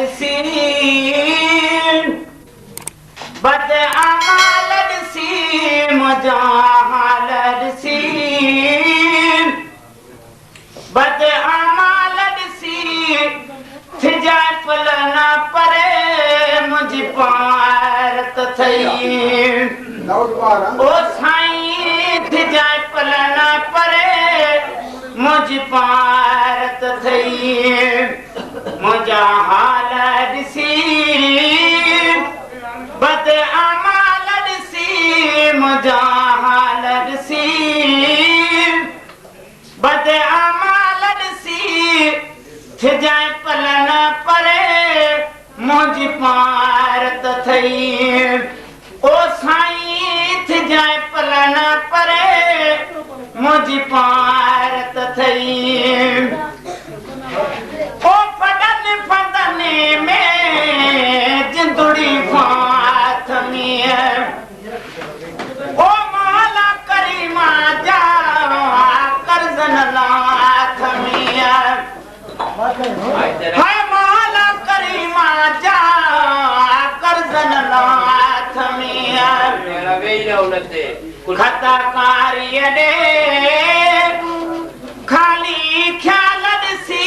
ॾिसी बद अमाल ॾिसी मुंहिंजा हाल ॾिसी बद अमाल ॾिसी थिजाए पल न परे मुंहिंजी पारत थई ओ साईं थिजाए पल न परे मुंहिंजी पारत थई मुंहिंजा हाल ॾिसी बद अमाल ॾिसी मुंहिंजा हाल ॾिसी बद अमाल ॾिसी थिजाए पल न परे मुंहिंजी पारत थई ओ साईं थिजाए पल न परे मुंहिंजी पारत थई ओ फडनि फंदनि में जिंदड़ी फाथ में ओ मौला करीमा जा कर्ज़न लाथ में हाय मौला करीमा जा कर्ज़न लाथ में खता कारीअ ॾे खाली ख्याल ॾिसी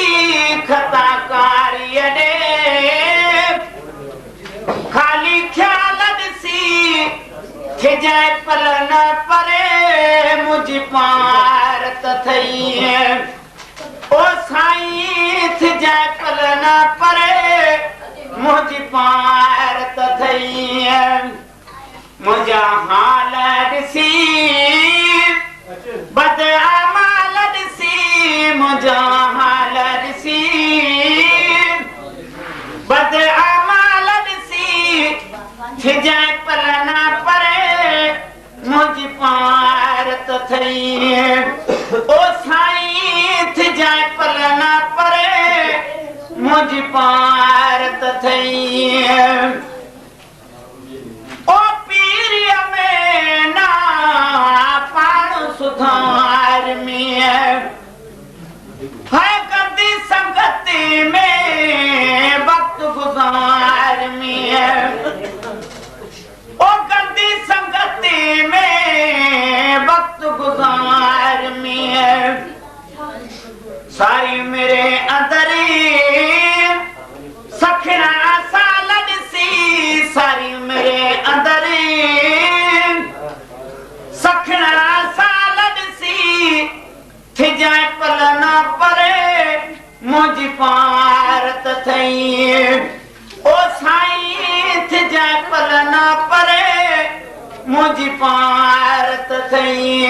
खता कारीअ ॾे खाली ख्याल ॾिसी थिजाए पल न परे मुंहिंजी पारत थई ओ साईं थिजाए पल न परे मुंहिंजी पारत थई मुंहिंजा हाल ॾिसी बद अमाल ॾिसी मुंहिंजा हाल ॾिसी बद अमाल ॾिसी थिजाए पल न परे मुंहिंजी पारत थई ओ साईं थिजाए पल न परे मुंहिंजी पारत थई ओ पीरीअ में ना पाण सुधार में है गंदी संगति में वक्त गुजार में ओ गंदी संगति में वक्त गुजार में सारी मेरे अंदर सखना साल ॾिसी सारी मेरे अंदर सखना साल ॾिसी थिजाए पल न परे मुंहिंजी पारत थई ओ साईं थिजाए पल न परे मुंहिंजी पारत थई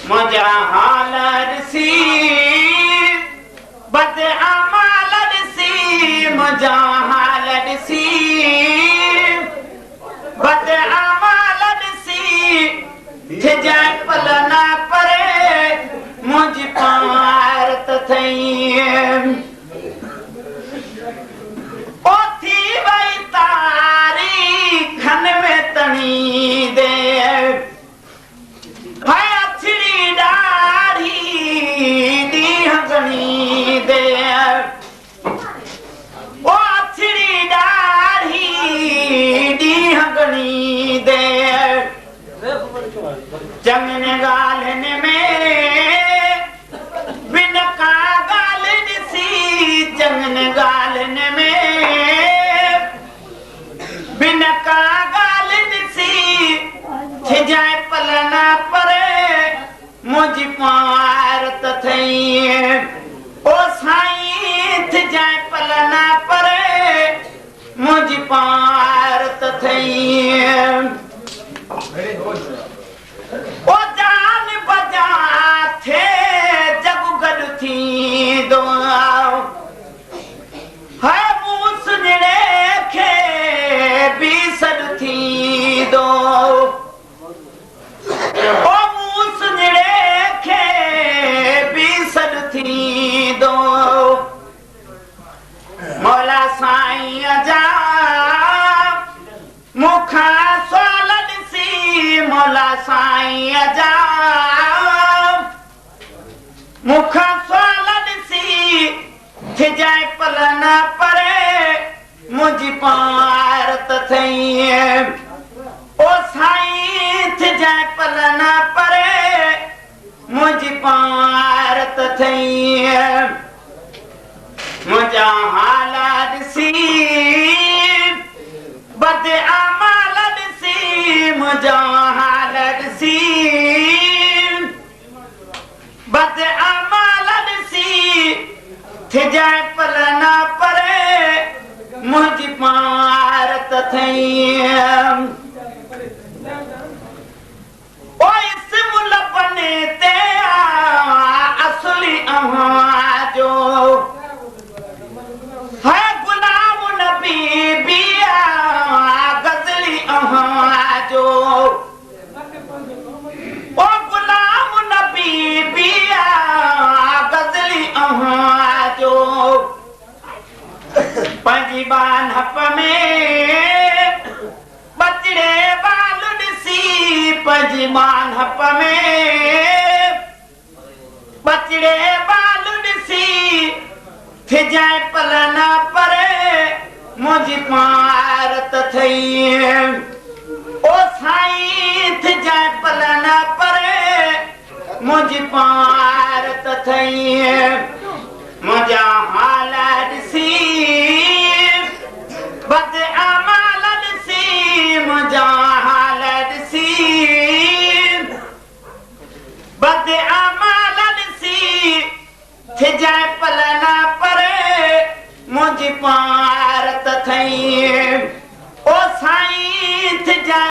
मुंहिंजा हाल ॾिसी बद अमाल ॾिसी मुंहिंजा हाल ॾिसी बद अमाल ॾिसी थिजाए पल न परे मुंहिंजी पारत थई ओ थी वई तारीख़न में तणी दे हाय अछड़ी ॾाढ़ी ॾींहं घणी दे ओ अछड़ी ॾाढ़ी ॾींहं घणी दे चङनि ॻाल्हियुनि में बिन का ॻाल्हि ॾिसी चङनि ॻाल्हियुनि में बिन का ॻाल्हि ॾिसी थिजाए पल न परे मुंहिंजी पारत थई ओ साईं थिजाए पल न परे मुंहिंजी पारत थई ओ जान बजा थे जग गॾु थींदो है मूं सुञणे खे बि सॾु थींदो ओ मूं सुञणे खे बि सॾु थींदो मौला साईं जा मूंखां सवाल ॾिसी मौला साईं जा मूंखां सवाल ॾिसी थिजाए पल न परे मुझी पारत थई ओ साईं थ जाए पलना परे मुझी पारत थई मुझा हालात सी बद अमाल सी मुझा हालत सी बद अमाल सी थ जाए पलना परे मुझी पारत थई ओ इस मुल बने ते असली जो है गुलाम नबी बिया गजली जो ओ गुलाम नबी बिया गजली जो पंजी बान हप में बचड़े बालू सी पंजी बान हप में बचड़े बालू सी थे जाए पलना परे मुझी पारत थई ओ साईं थे जाए पलना परे मुझी पारत थई मुझा हालात सी बद अमाल सी मुझा हालात सी बद अमाल सी थे जाए पलना परे मुझी पारत थई ओ साईं